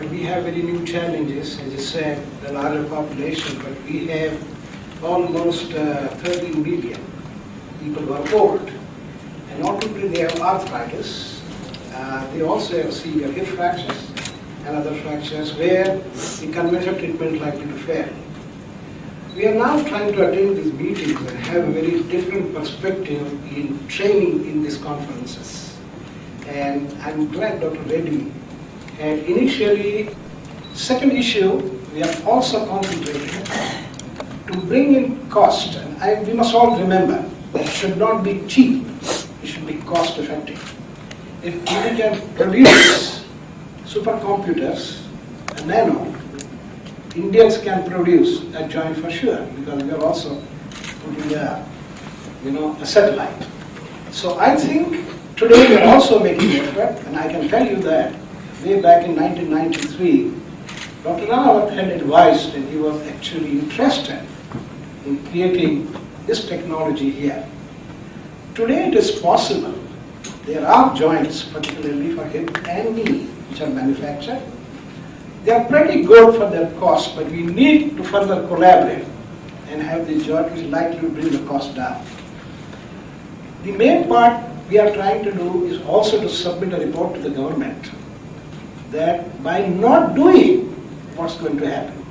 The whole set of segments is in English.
we have very new challenges, as I said, the larger population, but we have almost 13 million people who are old. And not only they have arthritis, they also have severe hip fractures and other fractures where the conventional treatment is likely to fail. We are now trying to attend these meetings and have a very different perspective in training in these conferences. And I'm glad Dr. Reddy had initially, second issue, we are also concentrating to bring in cost. And we must all remember, it should not be cheap, it should be cost effective. If we can produce supercomputers, a nano, Indians can produce a joint for sure, because we are also putting a satellite. So I think today we are also making effort, and I can tell you that way back in 1993, Dr. Ranawat had advised, and he was actually interested in creating this technology here. Today it is possible. There are joints, particularly for hip and knee, which are manufactured. They are pretty good for their cost, but we need to further collaborate and have the joint which is likely to bring the cost down. The main part we are trying to do is also to submit a report to the government that by not doing, what's going to happen.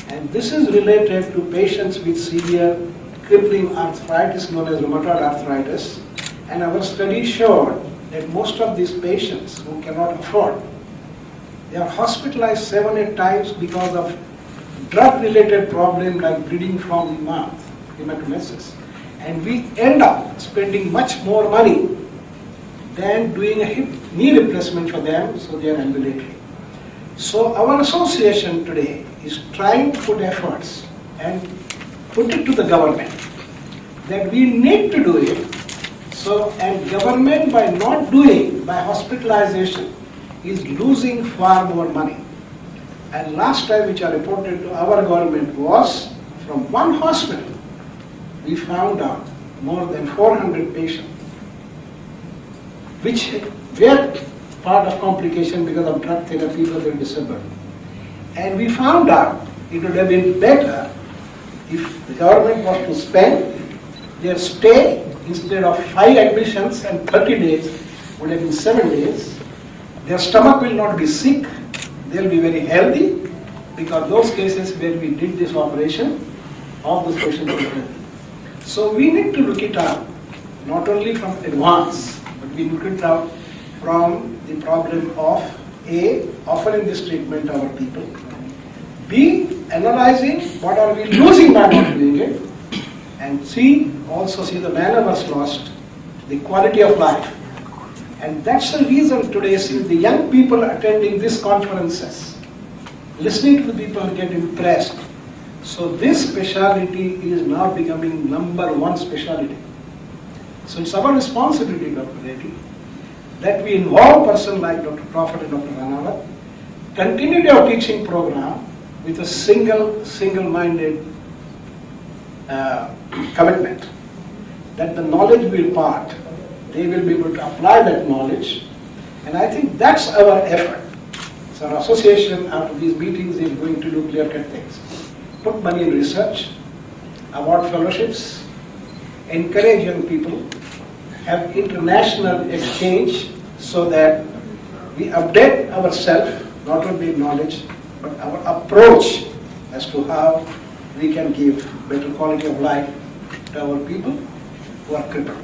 And this is related to patients with severe crippling arthritis known as rheumatoid arthritis. And our study showed that most of these patients who cannot afford, they are hospitalized 7-8 times because of drug-related problem like bleeding from the mouth, hematomesis. And we end up spending much more money than doing a hip knee replacement for them, so they are ambulatory. So our association today is trying to put efforts and put it to the government that we need to do it. So, and government by not doing, by hospitalization, is losing far more money. And last time which I reported to our government was from one hospital, we found out more than 400 patients, which were part of complication because of drug therapy for their disability. And we found out it would have been better if the government was to spend their stay instead of 5 admissions and 30 days, would have been 7 days. Their stomach will not be sick, they'll be very healthy, because those cases where we did this operation, all those patients were healthy. So we need to look it up, not only from advance, but we look it out from the problem of A, offering this treatment to our people, B, analyzing what are we losing by not doing it, and C, also see the manner was lost, the quality of life. And that's the reason today, see the young people attending these conferences, listening to the people get impressed. So this specialty is now becoming #1 specialty. So it's our responsibility, Dr. Reddy, that we involve person like Dr. Crawford and Dr. Ranawat, continue our teaching program with a single-minded commitment that the knowledge will impart. They will be able to apply that knowledge, and I think that's our effort. So our association after these meetings is going to do clear-cut things. Put money in research, award fellowships, encourage young people, have international exchange so that we update ourselves, not only in knowledge, but our approach as to how we can give better quality of life to our people who are crippled.